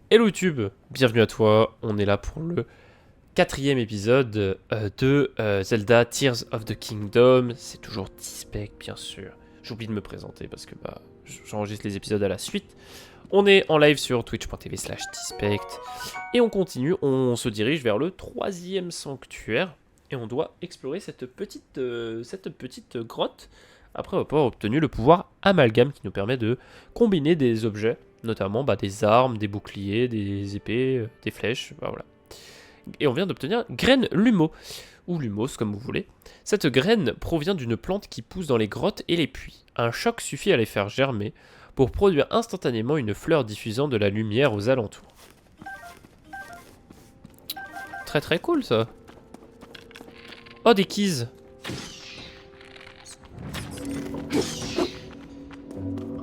Hello YouTube, bienvenue à toi, on est là pour le quatrième épisode de Zelda Tears of the Kingdom. C'est toujours T-Spec bien sûr, j'oublie de me présenter parce que j'enregistre les épisodes à la suite. On est en live sur twitch.tv/T-Spect et on continue, on se dirige vers le troisième sanctuaire et on doit explorer cette petite grotte après avoir obtenu le pouvoir amalgame qui nous permet de combiner des objets, notamment des armes, des boucliers, des épées, des flèches, voilà. Et on vient d'obtenir graine Lumo, ou Lumos comme vous voulez. Cette graine provient d'une plante qui pousse dans les grottes et les puits. Un choc suffit à les faire germer pour produire instantanément une fleur diffusant de la lumière aux alentours. Très très cool ça. Oh, des keys.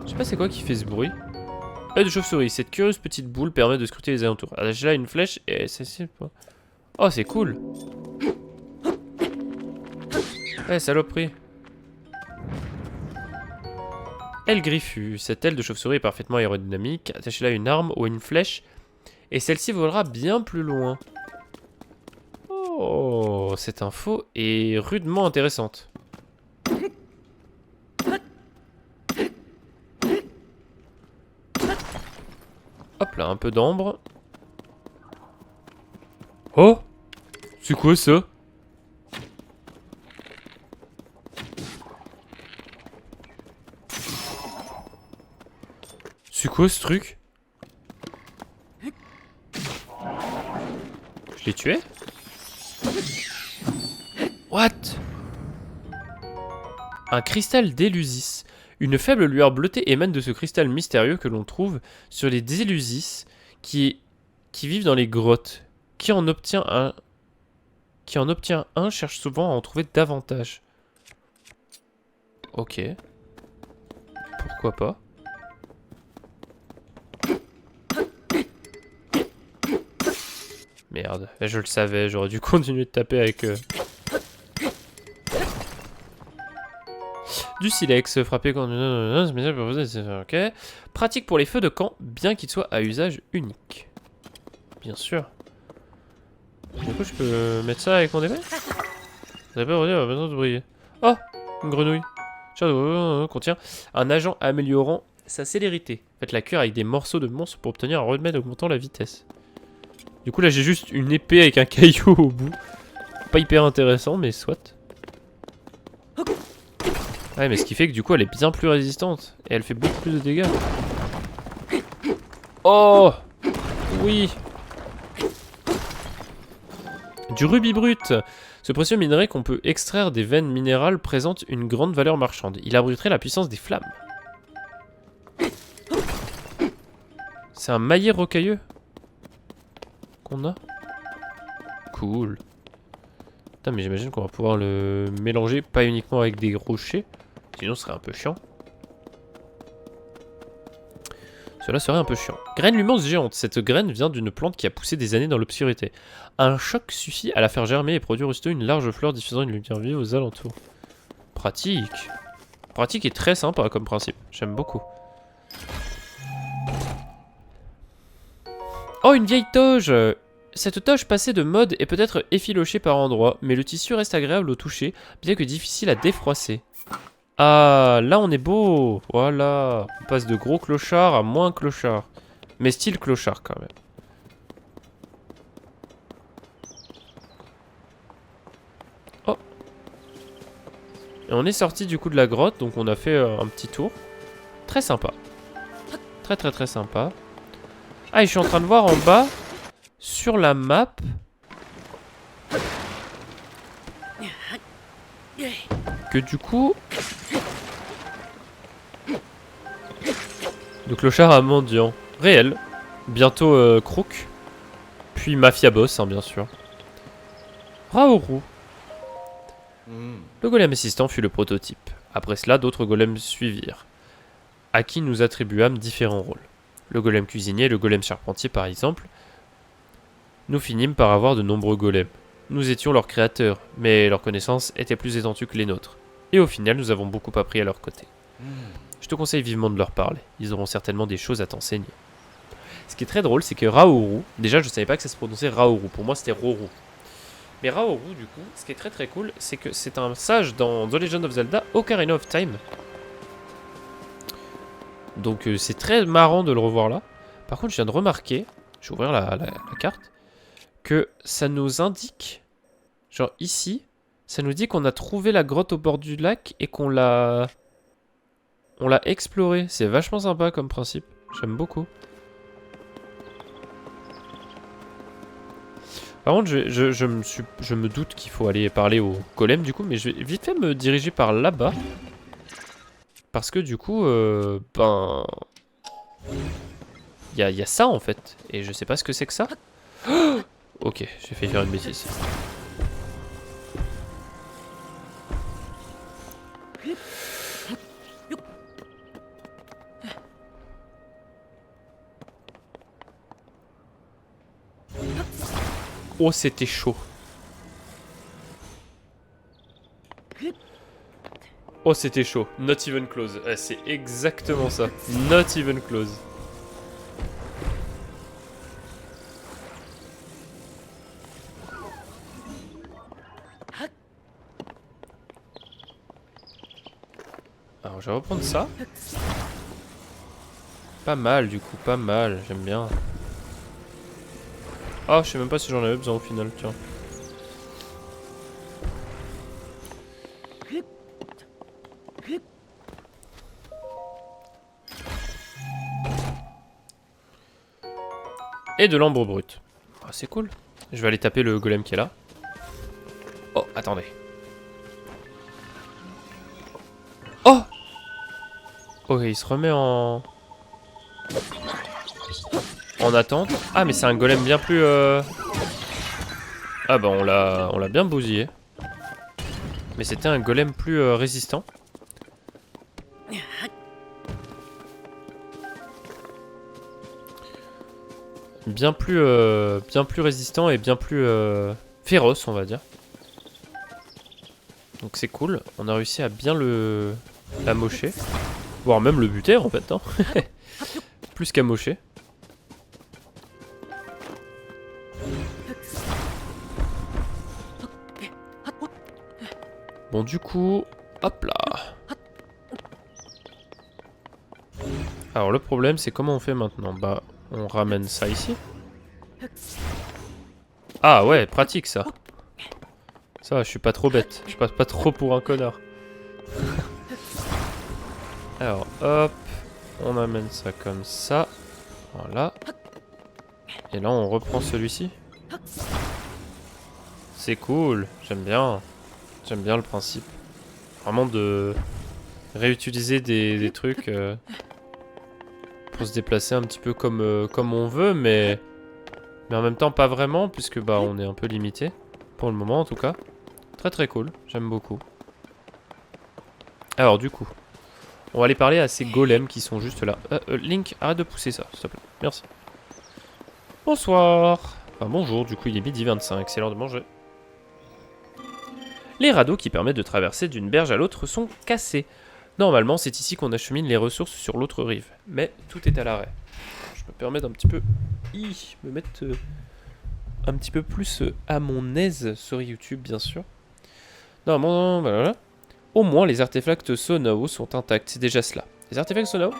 Je sais pas c'est quoi qui fait ce bruit. Œil de chauve-souris, cette curieuse petite boule permet de scruter les alentours. Attachez là une flèche et c'est pas. Oh, c'est cool. Ouais, saloperie. Aile griffue, cette aile de chauve-souris est parfaitement aérodynamique. Attachez là une arme ou une flèche et celle-ci volera bien plus loin. Oh, cette info est rudement intéressante. Hop là, un peu d'ambre. Oh! C'est quoi ça? C'est quoi ce truc? Je l'ai tué? What? Un cristal d'Elusis. Une faible lueur bleutée émane de ce cristal mystérieux que l'on trouve sur les Elusis qui vivent dans les grottes. Qui en obtient un cherche souvent à en trouver davantage. Ok. Pourquoi pas? Merde, je le savais, j'aurais dû continuer de taper avec... Du silex, frapper quand... Ok. Pratique pour les feux de camp, bien qu'il soit à usage unique. Bien sûr. Du coup, je peux mettre ça avec mon épée? Vous pas redire, besoin de briller. Oh, une grenouille. Shadow contient un agent améliorant sa célérité. Faites la cure avec des morceaux de monstre pour obtenir un remède augmentant la vitesse. Du coup, là, j'ai juste une épée avec un caillou au bout. Pas hyper intéressant, mais soit. Ouais, mais ce qui fait que du coup, elle est bien plus résistante. Et elle fait beaucoup plus de dégâts. Oh! Oui! Du rubis brut. Ce précieux minerai qu'on peut extraire des veines minérales présente une grande valeur marchande. Il abriterait la puissance des flammes. C'est un maillet rocailleux qu'on a. Cool. Putain, mais j'imagine qu'on va pouvoir le mélanger pas uniquement avec des rochers. Sinon, ce serait un peu chiant. Cela serait un peu chiant. Graine lumose géante. Cette graine vient d'une plante qui a poussé des années dans l'obscurité. Un choc suffit à la faire germer et produire aussitôt une large fleur diffusant une lumière vive aux alentours. Pratique. Pratique et très sympa comme principe. J'aime beaucoup. Oh, une vieille toge! Cette toge passée de mode est peut-être effilochée par endroits, mais le tissu reste agréable au toucher, bien que difficile à défroisser. Ah, là on est beau. Voilà. On passe de gros clochard à moins clochard. Mais style clochard quand même. Oh. Et on est sorti du coup de la grotte, donc on a fait un petit tour. Très sympa. Très très très sympa. Ah, et je suis en train de voir en bas, sur la map... que du coup... le clochard à mendiant. Réel. Bientôt Crook. Puis Mafia Boss, hein, bien sûr. Raoru. Le golem assistant fut le prototype. Après cela, d'autres golems suivirent, à qui nous attribuâmes différents rôles. Le golem cuisinier et le golem charpentier, par exemple. Nous finîmes par avoir de nombreux golems. Nous étions leurs créateurs, mais leurs connaissances étaient plus étendues que les nôtres. Et au final, nous avons beaucoup appris à leur côté. Je te conseille vivement de leur parler. Ils auront certainement des choses à t'enseigner. Ce qui est très drôle, c'est que Raoru, déjà je savais pas que ça se prononçait Raoru, pour moi c'était Roru. Mais Raoru, du coup, ce qui est très très cool, c'est que c'est un sage dans The Legend of Zelda Ocarina of Time. Donc c'est très marrant de le revoir là. Par contre, je viens de remarquer, je vais ouvrir la carte, que ça nous indique, genre ici, ça nous dit qu'on a trouvé la grotte au bord du lac et qu'on l'a... On l'a explorée. C'est vachement sympa comme principe. J'aime beaucoup. Par contre, je me doute qu'il faut aller parler au golem du coup, mais je vais vite fait me diriger par là-bas. Parce que du coup, ben... Il y a ça en fait. Et je sais pas ce que c'est que ça. Oh, ok, j'ai failli faire une bêtise. Oh, c'était chaud. Oh, c'était chaud. Not even close. C'est exactement ça. Not even close. Alors, je vais reprendre ça. Pas mal, du coup. Pas mal. J'aime bien. Oh, je sais même pas si j'en avais besoin au final. Tiens. Et de l'ambre brut. Oh, c'est cool. Je vais aller taper le golem qui est là. Oh, attendez. Oh! Ok, il se remet en... En attente. Ah, mais c'est un golem bien plus... Ah bah, on l'a bien bousillé. Mais c'était un golem plus résistant. Bien plus résistant et bien plus féroce, on va dire. Donc c'est cool. On a réussi à bien l'amocher. Voire même le buter en fait. Hein. Plus qu'amocher. Bon du coup, hop là. Alors le problème c'est comment on fait maintenant. Bah on ramène ça ici. Ah ouais, pratique ça. Ça va, je suis pas trop bête. Je passe pas trop pour un connard. Alors hop, on amène ça comme ça. Voilà. Et là on reprend celui-ci. C'est cool, j'aime bien. J'aime bien le principe. Vraiment de réutiliser des trucs pour se déplacer un petit peu comme on veut, mais en même temps pas vraiment, puisque bah on est un peu limité. Pour le moment en tout cas. Très très cool, j'aime beaucoup. Alors du coup, on va aller parler à ces golems qui sont juste là. Link, arrête de pousser ça, s'il te plaît. Merci. Bonsoir. Enfin bonjour, du coup il est midi 25, c'est l'heure de manger. Les radeaux qui permettent de traverser d'une berge à l'autre sont cassés. Normalement, c'est ici qu'on achemine les ressources sur l'autre rive. Mais tout est à l'arrêt. Je me permets d'un petit peu... me mettre un petit peu plus à mon aise sur YouTube, bien sûr. Normalement, voilà. Au moins, les artefacts Sonao sont intacts. C'est déjà cela. Les artefacts Sonao?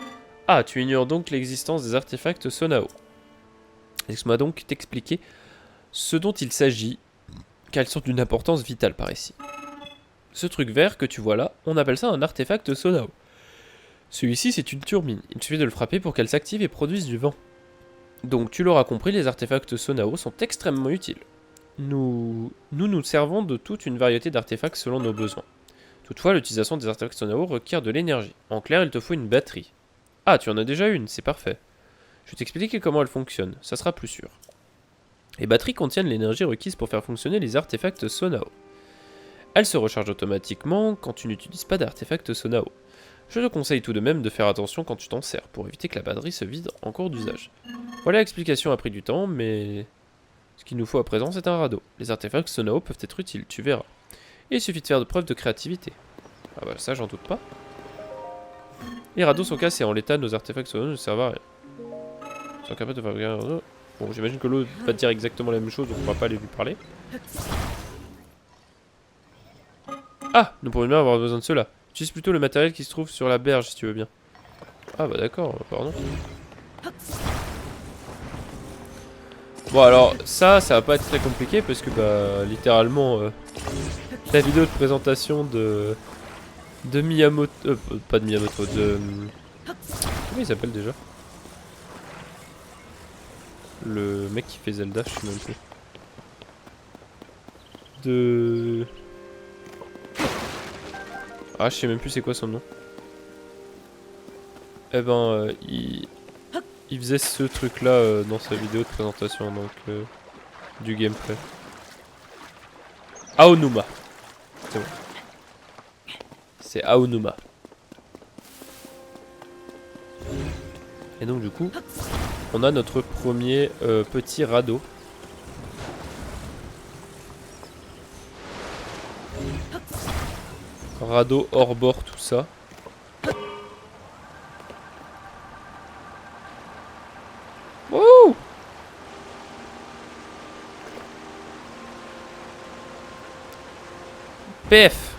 Ah, tu ignores donc l'existence des artefacts Sonao. Laisse-moi donc t'expliquer ce dont il s'agit, car ils sont d'une importance vitale par ici. Ce truc vert que tu vois là, on appelle ça un artefact Sonao. Celui-ci, c'est une turbine. Il suffit de le frapper pour qu'elle s'active et produise du vent. Donc, tu l'auras compris, les artefacts Sonao sont extrêmement utiles. Nous servons de toute une variété d'artefacts selon nos besoins. Toutefois, l'utilisation des artefacts Sonao requiert de l'énergie. En clair, il te faut une batterie. Ah, tu en as déjà une, c'est parfait. Je vais t'expliquer comment elle fonctionne, ça sera plus sûr. Les batteries contiennent l'énergie requise pour faire fonctionner les artefacts Sonao. Elles se rechargent automatiquement quand tu n'utilises pas d'artefacts Sonao. Je te conseille tout de même de faire attention quand tu t'en sers, pour éviter que la batterie se vide en cours d'usage. Voilà, l'explication a pris du temps, mais... ce qu'il nous faut à présent, c'est un radeau. Les artefacts Sonao peuvent être utiles, tu verras. Et il suffit de faire de preuves de créativité. Ah bah ça, j'en doute pas. Les radeaux sont cassés, en l'état, nos artefacts Sonao ne servent à rien. sont capables de fabriquer un réseau. Bon, j'imagine que l'autre va dire exactement la même chose, donc on va pas aller lui parler. Ah, nous pourrions bien avoir besoin de cela. Utilise plutôt le matériel qui se trouve sur la berge si tu veux bien. Ah bah d'accord, pardon. Bon alors ça va pas être très compliqué parce que bah littéralement la vidéo de présentation de Miyamoto, pas de Miyamoto, de comment il s'appelle déjà? Le mec qui fait Zelda, je sais même plus. De ah je sais même plus c'est quoi son nom. Eh ben il faisait ce truc là dans sa vidéo de présentation donc du gameplay. Aonuma. C'est bon. C'est Aonuma. Et donc du coup, on a notre premier petit radeau. Radeau hors bord, tout ça. Wouh! PF!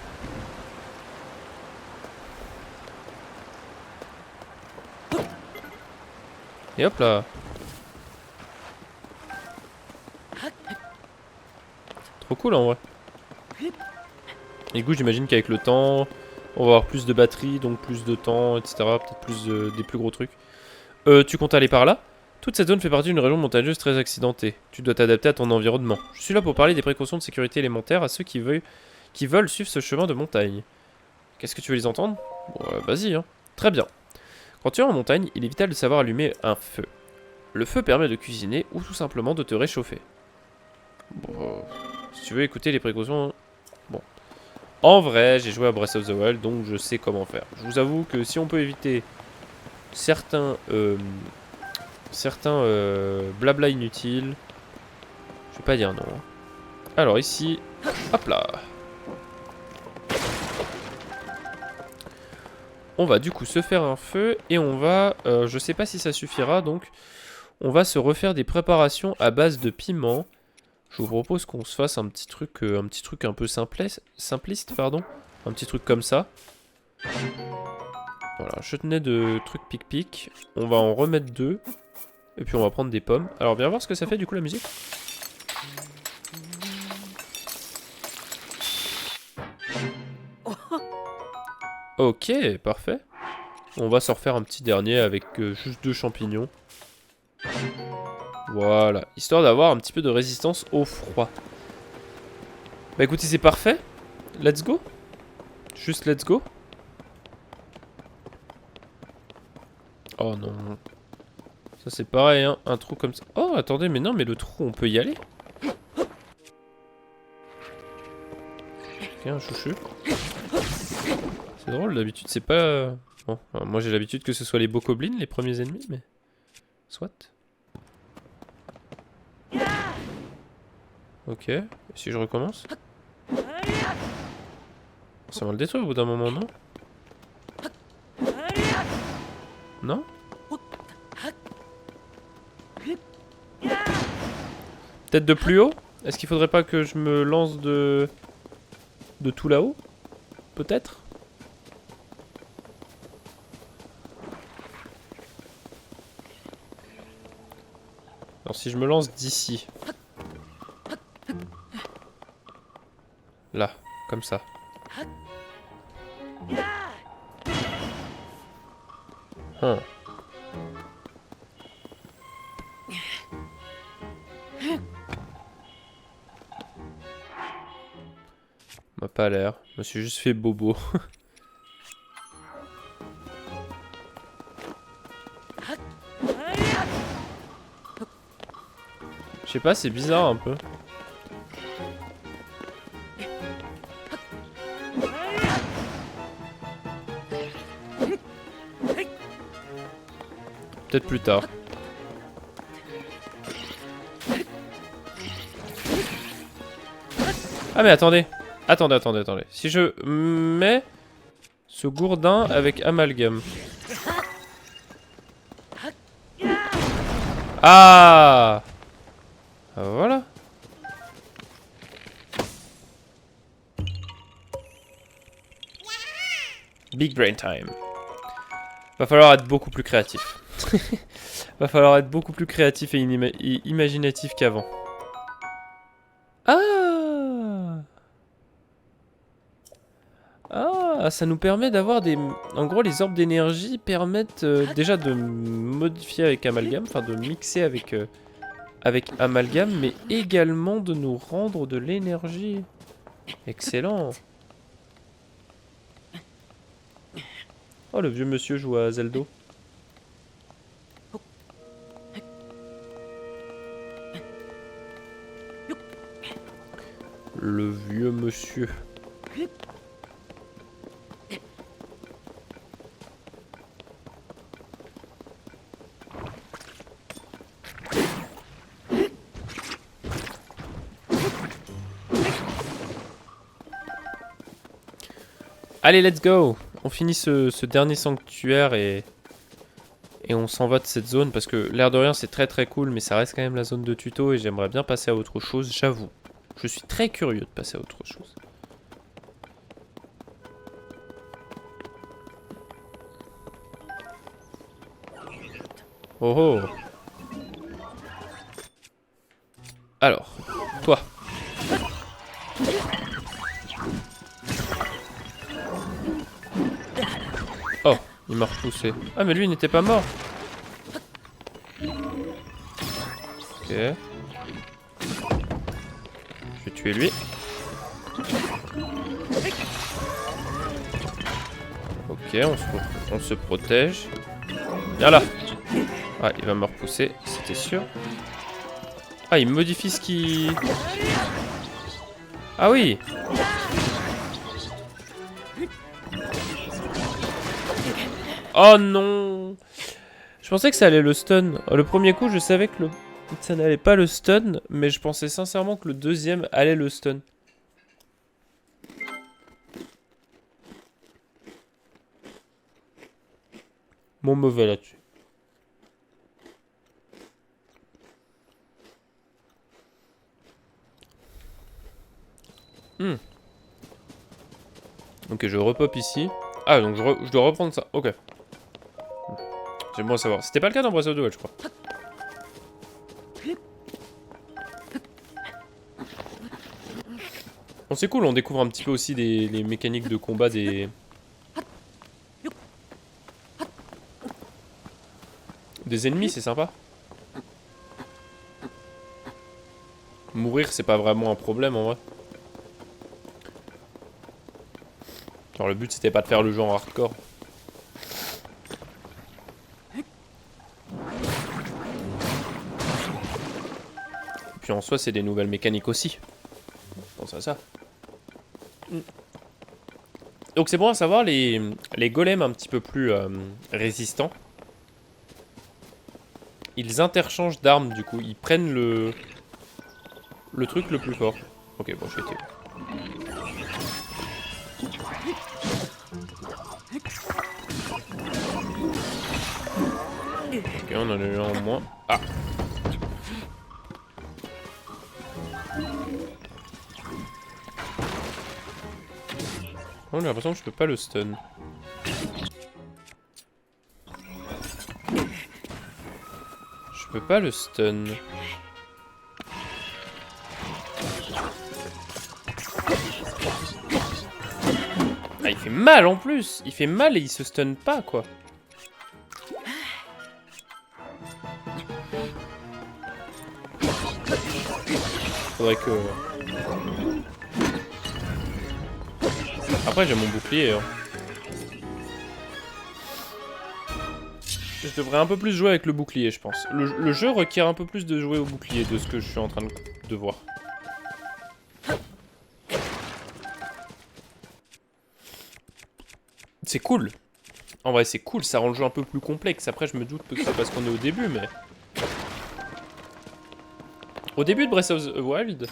Et hop là! Trop cool en vrai. Et du coup, j'imagine qu'avec le temps, on va avoir plus de batterie, donc plus de temps, etc. Peut-être plus des plus gros trucs. Tu comptes aller par là? Toute cette zone fait partie d'une région montagneuse très accidentée. Tu dois t'adapter à ton environnement. Je suis là pour parler des précautions de sécurité élémentaires à ceux qui veulent suivre ce chemin de montagne. Qu'est-ce que tu veux les entendre? Bon, vas-y, hein. Très bien. Quand tu es en montagne, il est vital de savoir allumer un feu. Le feu permet de cuisiner ou tout simplement de te réchauffer. Bon, si tu veux écouter les précautions... Bon. En vrai, j'ai joué à Breath of the Wild, donc je sais comment faire. Je vous avoue que si on peut éviter certains blabla inutiles, je vais pas dire non. Alors ici, hop là. On va du coup se faire un feu et on va, je sais pas si ça suffira, donc on va se refaire des préparations à base de piment. Je vous propose qu'on se fasse un petit truc un peu simpliste, pardon. Un petit truc comme ça. Voilà, je tenais de trucs pic-pic. On va en remettre 2. Et puis on va prendre des pommes. Alors viens voir ce que ça fait du coup la musique. Ok, parfait. On va s'en refaire un petit dernier avec juste 2 champignons. Voilà, histoire d'avoir un petit peu de résistance au froid. Bah écoutez, c'est parfait. Let's go. Juste let's go. Oh non. Ça c'est pareil, hein. Un trou comme ça. Oh, attendez, mais non, mais le trou, on peut y aller. Ok, un chouchou. C'est drôle, d'habitude c'est pas... Bon, moi j'ai l'habitude que ce soit les bokoblins, les premiers ennemis, mais... Soit. Ok, et si je recommence? Ça va le détruire au bout d'un moment, non? Non? Peut-être de plus haut? Est-ce qu'il faudrait pas que je me lance de tout là-haut? Peut-être? Alors si je me lance d'ici. Là, comme ça. Hein. M'a pas l'air. Je me suis juste fait bobo. Je sais pas, c'est bizarre un peu. Peut-être plus tard. Ah mais attendez. Attendez. Si je mets ce gourdin avec amalgame. Ah, voilà. Big brain time. Va falloir être beaucoup plus créatif. Va falloir être beaucoup plus créatif et imaginatif qu'avant. Ah! Ah, ça nous permet d'avoir des... En gros, les orbes d'énergie permettent déjà de modifier avec amalgame, enfin de mixer avec amalgame, mais également de nous rendre de l'énergie. Excellent. Oh, le vieux monsieur joue à Zelda. Le vieux monsieur. Allez, let's go. On finit ce dernier sanctuaire et on s'en va de cette zone parce que l'air de rien c'est très très cool, mais ça reste quand même la zone de tuto et j'aimerais bien passer à autre chose, j'avoue. Je suis très curieux de passer à autre chose. Oh oh. Alors, toi. Oh, il m'a repoussé. Ah mais lui il n'était pas mort. Ok. Je vais tuer lui. Ok, on se protège. Viens là. Ah, il va me repousser, c'était sûr. Ah, il modifie ce qui... Ah oui. Oh non. Je pensais que ça allait le stun. Le premier coup, je savais que ça n'allait pas le stun, mais je pensais sincèrement que le deuxième allait le stun. Mon mauvais là-dessus. Ok, je repop ici. Ah, donc je dois reprendre ça. Ok. C'est bon à savoir. C'était pas le cas dans Breath of the Wild, je crois. Bon, c'est cool, on découvre un petit peu aussi les mécaniques de combat des ennemis, c'est sympa. Mourir, c'est pas vraiment un problème en vrai. Genre, le but c'était pas de faire le jeu en hardcore. Puis en soi, c'est des nouvelles mécaniques aussi. Pense à ça. Donc c'est bon à savoir les golems un petit peu plus résistants. Ils interchangent d'armes du coup. Ils prennent le truc le plus fort. Ok, bon, je vais tuer. Ok, on en a eu un en moins. Ah. Oh, j'ai l'impression que je peux pas le stun. Je peux pas le stun. Ah, il fait mal en plus. Il fait mal et il se stun pas, quoi. Faudrait que... Après, j'ai mon bouclier. Hein. Je devrais un peu plus jouer avec le bouclier, je pense. Le jeu requiert un peu plus de jouer au bouclier de ce que je suis en train de voir. C'est cool. En vrai, c'est cool, ça rend le jeu un peu plus complexe. Après, je me doute que c'est parce qu'on est au début, mais... Au début de Breath of the Wild,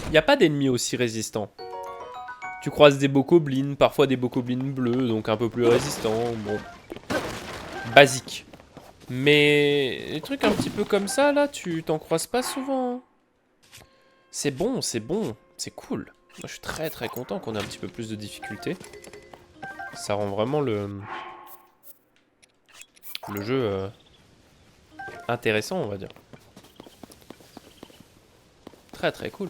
il n'y a pas d'ennemis aussi résistants. Tu croises des bokoblins, parfois des bokoblins bleus, donc un peu plus résistants. Bon. Basique. Mais les trucs un petit peu comme ça, là, tu t'en croises pas souvent. Hein. C'est bon, c'est cool. Moi, je suis très très content qu'on ait un petit peu plus de difficultés. Ça rend vraiment le jeu intéressant, on va dire. Très très cool.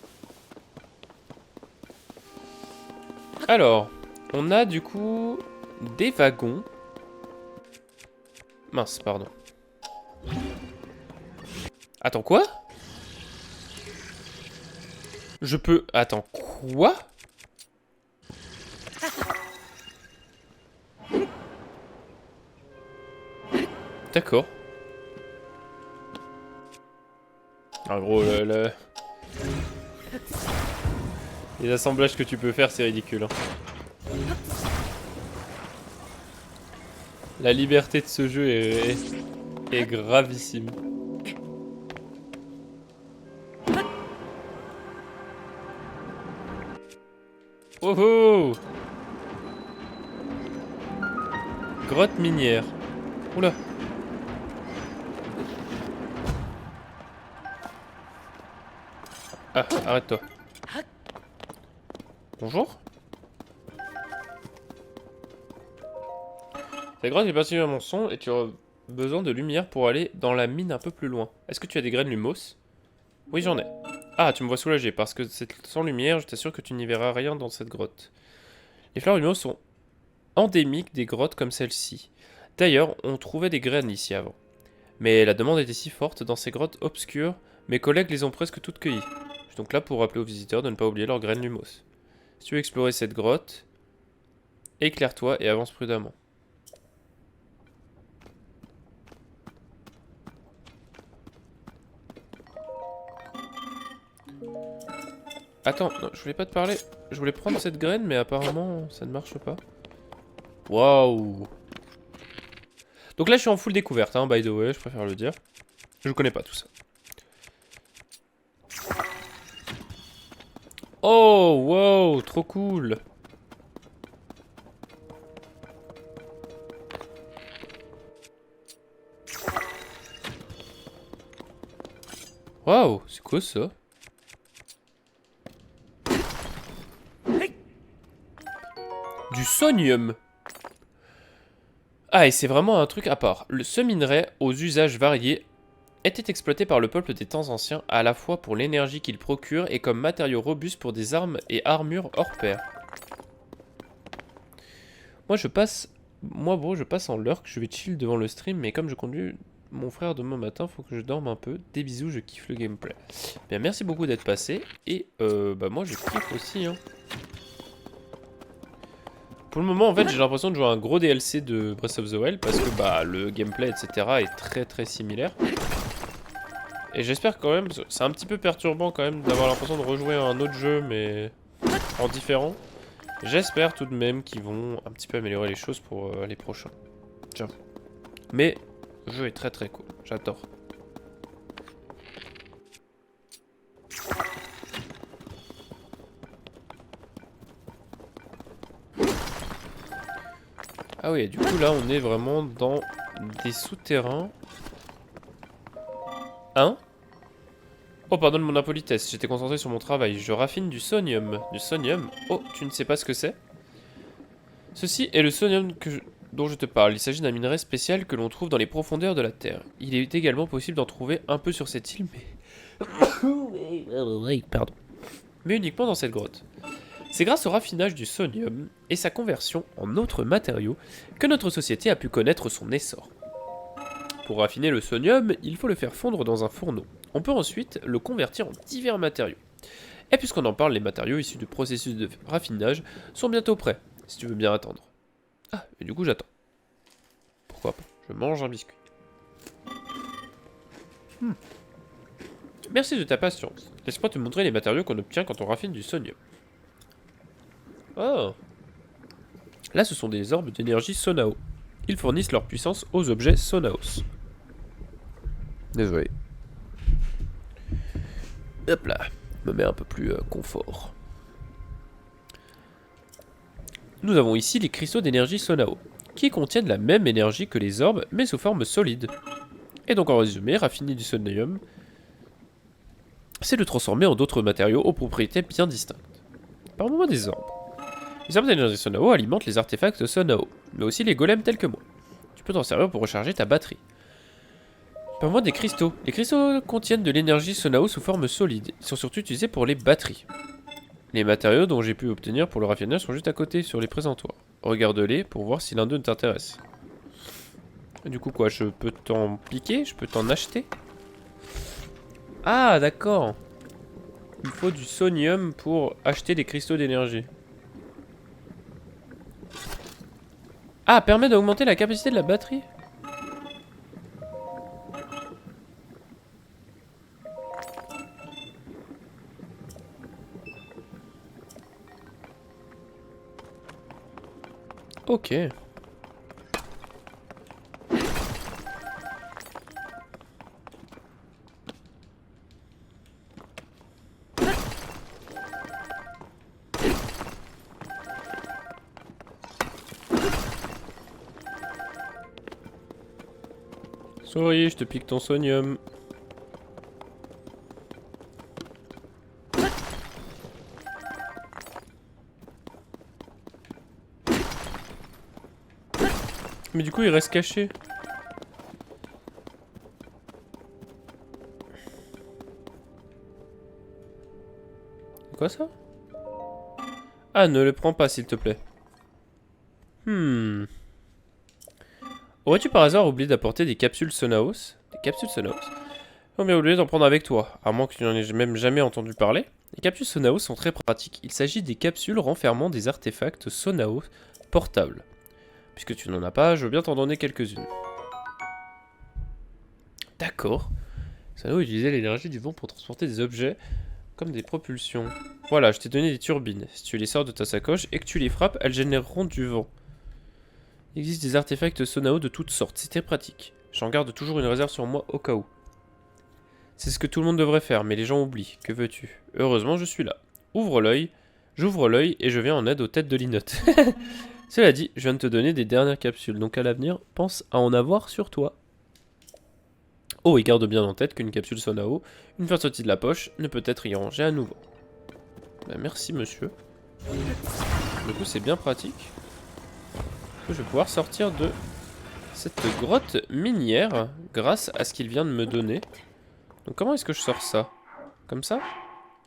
Alors, on a du coup des wagons. Mince, pardon. Attends, quoi? Je peux... Attends, quoi? D'accord. En gros, les assemblages que tu peux faire, c'est ridicule. Hein. La liberté de ce jeu est gravissime. Oh oh! Grotte minière. Oula. Ah, arrête-toi. Bonjour. Cette grotte est particulièrement mon son et tu as besoin de lumière pour aller dans la mine un peu plus loin. Est-ce que tu as des graines lumos? Oui, j'en ai. Ah, tu me vois soulagé parce que sans lumière, je t'assure que tu n'y verras rien dans cette grotte. Les fleurs lumos sont endémiques des grottes comme celle-ci. D'ailleurs, on trouvait des graines ici avant. Mais la demande était si forte dans ces grottes obscures, mes collègues les ont presque toutes cueillies. Je suis donc là pour rappeler aux visiteurs de ne pas oublier leurs graines lumos. Si tu veux explorer cette grotte, éclaire-toi et avance prudemment. Attends, non, je voulais pas te parler. Je voulais prendre cette graine, mais apparemment, ça ne marche pas. Waouh! Donc là, je suis en full découverte, hein, by the way, je préfère le dire. Je connais pas tout ça. Oh, wow, trop cool! Waouh, c'est quoi ça? Du sonium! Ah, et c'est vraiment un truc à part. Ce minerai, aux usages variés, était exploité par le peuple des temps anciens, à la fois pour l'énergie qu'il procure et comme matériau robuste pour des armes et armures hors pair. Moi, bro, je passe en lurk, je vais chill devant le stream, mais comme je conduis mon frère demain matin, faut que je dorme un peu. Des bisous, je kiffe le gameplay. Bien, merci beaucoup d'être passé, et bah moi je kiffe aussi, hein. Pour le moment, en fait, j'ai l'impression de jouer à un gros DLC de Breath of the Wild, parce que bah le gameplay, etc. est très très similaire. Et j'espère quand même, c'est un petit peu perturbant quand même d'avoir l'impression de rejouer à un autre jeu, mais en différent. J'espère tout de même qu'ils vont un petit peu améliorer les choses pour les prochains. Tiens. Mais le jeu est très très cool, j'adore. Ah oui, du coup là on est vraiment dans des souterrains. Hein? Oh pardonne mon impolitesse, j'étais concentré sur mon travail. Je raffine du sonium. Du sonium? Oh, tu ne sais pas ce que c'est? Ceci est le sonium dont je te parle. Il s'agit d'un minerai spécial que l'on trouve dans les profondeurs de la Terre. Il est également possible d'en trouver un peu sur cette île, Pardon. Mais uniquement dans cette grotte. C'est grâce au raffinage du sonium et sa conversion en autres matériaux que notre société a pu connaître son essor. Pour raffiner le sonium, il faut le faire fondre dans un fourneau. On peut ensuite le convertir en divers matériaux. Et puisqu'on en parle, les matériaux issus du processus de raffinage sont bientôt prêts, si tu veux bien attendre. Ah, et du coup j'attends. Pourquoi pas? Je mange un biscuit. Merci de ta patience. Laisse-moi te montrer les matériaux qu'on obtient quand on raffine du sonium. Oh. Là, ce sont des orbes d'énergie Sonao. Ils fournissent leur puissance aux objets Sonaos. Désolé. Hop là. Je me mets un peu plus confort. Nous avons ici les cristaux d'énergie Sonao, qui contiennent la même énergie que les orbes, mais sous forme solide. Et donc en résumé, raffiner du sonnium, c'est le transformer en d'autres matériaux aux propriétés bien distinctes. Parle-moi des orbes. Les orbes d'énergie Sonao alimentent les artefacts Sonao, mais aussi les golems tels que moi. Tu peux t'en servir pour recharger ta batterie. Parle-moi des cristaux. Les cristaux contiennent de l'énergie Sonao sous forme solide. Ils sont surtout utilisés pour les batteries. Les matériaux dont j'ai pu obtenir pour le raffinage sont juste à côté, sur les présentoirs. Regarde-les pour voir si l'un d'eux t'intéresse. Du coup quoi, je peux t'en piquer? Je peux t'en acheter? Ah d'accord. Il faut du sonium pour acheter des cristaux d'énergie. Ah, permet d'augmenter la capacité de la batterie? Ok. Sorry, je te pique ton sonium. Mais du coup, il reste caché. C'est quoi ça? Ah, ne le prends pas, s'il te plaît. Aurais-tu par hasard oublié d'apporter des capsules Sonaos? Des capsules Sonaos? Non, mais oublié d'en prendre avec toi, à moins que tu n'en aies même jamais entendu parler. Les capsules Sonaos sont très pratiques. Il s'agit des capsules renfermant des artefacts Sonaos portables. Puisque tu n'en as pas, je veux bien t'en donner quelques-unes. D'accord. Sonao utilisait l'énergie du vent pour transporter des objets comme des propulsions. Voilà, je t'ai donné des turbines. Si tu les sors de ta sacoche et que tu les frappes, elles généreront du vent. Il existe des artefacts Sonao de toutes sortes, c'est très pratique. J'en garde toujours une réserve sur moi au cas où. C'est ce que tout le monde devrait faire, mais les gens oublient. Que veux-tu? Heureusement, je suis là. Ouvre l'œil. J'ouvre l'œil et je viens en aide aux têtes de linotte. Cela dit, je viens de te donner des dernières capsules, donc à l'avenir, pense à en avoir sur toi. Oh, et garde bien en tête qu'une capsule Sonao, une fois sortie de la poche, ne peut être y rangée à nouveau. Bah, merci monsieur. Du coup, c'est bien pratique. Je vais pouvoir sortir de cette grotte minière grâce à ce qu'il vient de me donner. Donc comment est-ce que je sors ça? Comme ça?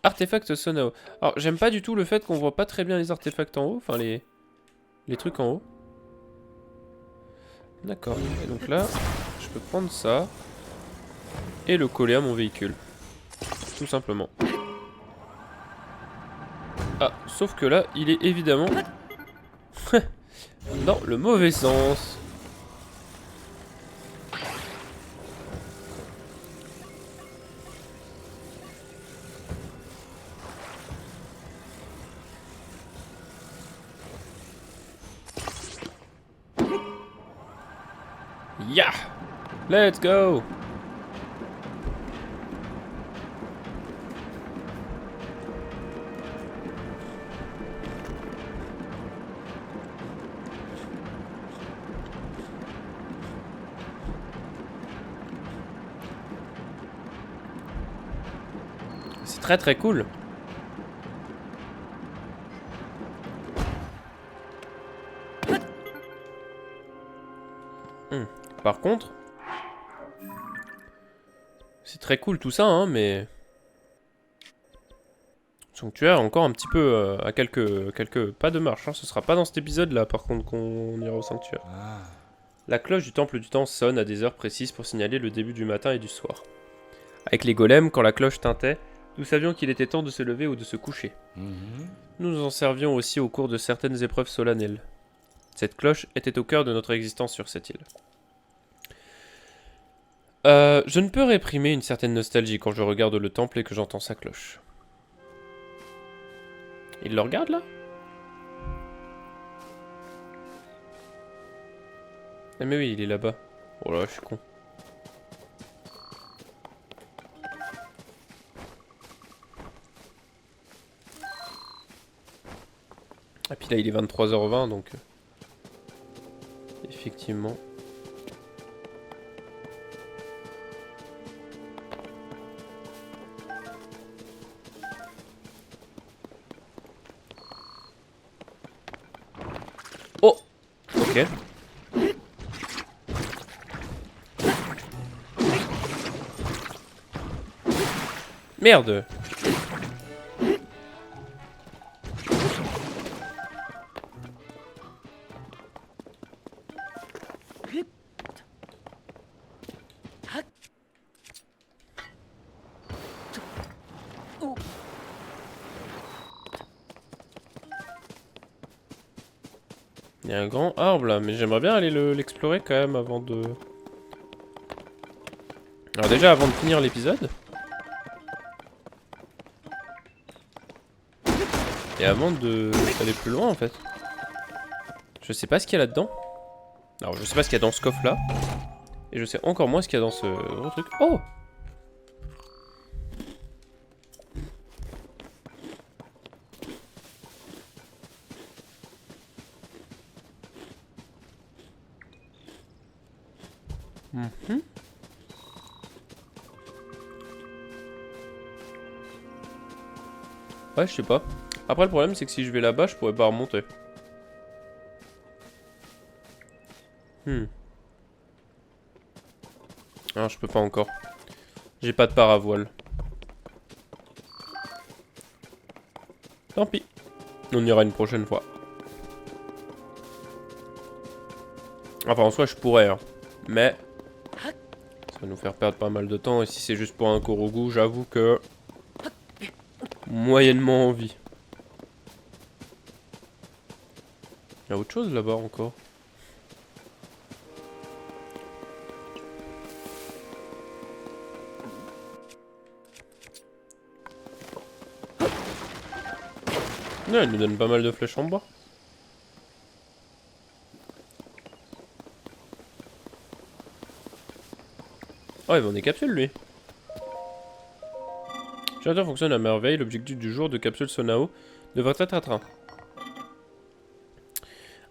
Artefact Sonao. Alors j'aime pas du tout le fait qu'on voit pas très bien les artefacts en haut, enfin les trucs en haut. D'accord. Et donc là, je peux prendre ça et le coller à mon véhicule. Tout simplement. Ah, sauf que là, il est évidemment dans le mauvais sens. Yeah! Let's go! C'est très très cool. Par contre, c'est très cool tout ça, hein, mais... Sanctuaire encore un petit peu à quelques pas de marche. Hein. Ce sera pas dans cet épisode là, par contre, qu'on ira au sanctuaire. La cloche du temple du temps sonne à des heures précises pour signaler le début du matin et du soir. Avec les golems, quand la cloche tintait, nous savions qu'il était temps de se lever ou de se coucher. Nous nous en servions aussi au cours de certaines épreuves solennelles. Cette cloche était au cœur de notre existence sur cette île. Je ne peux réprimer une certaine nostalgie quand je regarde le temple et que j'entends sa cloche. Il le regarde là? Ah mais oui, il est là-bas. Oh là, je suis con. Ah puis là, il est 23h20, donc... effectivement... Ok. Merde. Il y a un grand arbre là, mais j'aimerais bien aller l'explorer quand même avant de... Alors déjà avant de finir l'épisode. Et avant d'aller plus loin en fait. Je sais pas ce qu'il y a là-dedans. Alors je sais pas ce qu'il y a dans ce coffre là. Et je sais encore moins ce qu'il y a dans ce gros truc. Oh! Mhm. Ouais, je sais pas. Après, le problème, c'est que si je vais là-bas, je pourrais pas remonter. Ah, je peux pas encore. J'ai pas de paravoile. Tant pis. On ira une prochaine fois. Enfin, en soi, je pourrais, hein. Mais... ça va nous faire perdre pas mal de temps. Et si c'est juste pour un Korogu, j'avoue que... moyennement envie. Il y a autre chose là-bas encore. Ouais, il nous donne pas mal de flèches en bois. Oh, il vend des capsules lui. Le générateur fonctionne à merveille. L'objectif du jour de capsule Sonao devrait être atteint.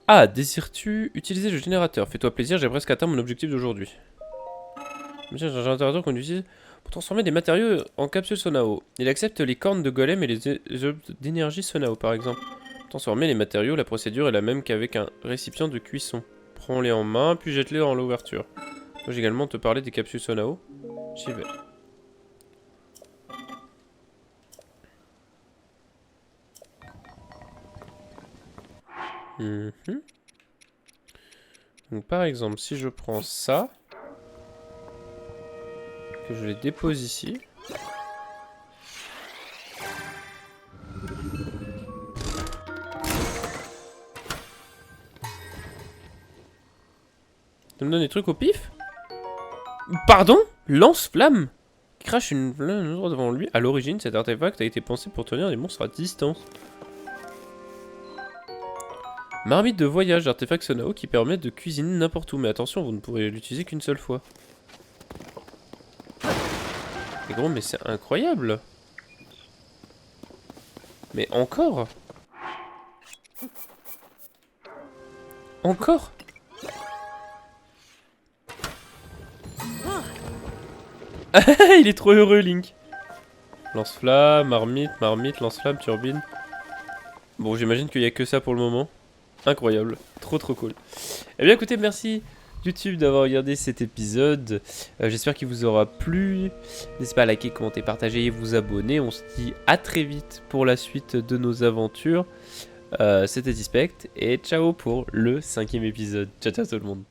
Ah, désires-tu utiliser le générateur? Fais-toi plaisir, j'ai presque atteint mon objectif d'aujourd'hui. Monsieur, j'ai un générateur qu'on utilise pour transformer des matériaux en capsules Sonao. Il accepte les cornes de golem et les objets d'énergie Sonao, par exemple. Pour transformer les matériaux, la procédure est la même qu'avec un récipient de cuisson. Prends-les en main, puis jette-les dans l'ouverture. Moi, j'ai également te parler des capsules Sonao. J'y vais. Donc par exemple, si je prends ça, que je les dépose ici. Tu me donnes des trucs au pif? Pardon? Lance-flamme? Crache une flamme devant lui. À l'origine, cet artefact a été pensé pour tenir des monstres à distance. Marmite de voyage, artefact Sonao qui permet de cuisiner n'importe où. Mais attention, vous ne pourrez l'utiliser qu'une seule fois. Mais gros, mais c'est incroyable. Mais encore? Encore? Il est trop heureux, Link. Lance-flamme, marmite, lance-flamme, turbine. Bon, j'imagine qu'il n'y a que ça pour le moment. Incroyable, trop cool. Eh bien écoutez, merci YouTube d'avoir regardé cet épisode. J'espère qu'il vous aura plu. N'hésitez pas à liker, commenter, partager et vous abonner. On se dit à très vite pour la suite de nos aventures. C'était Dispect et ciao pour le 5e épisode. Ciao tout le monde.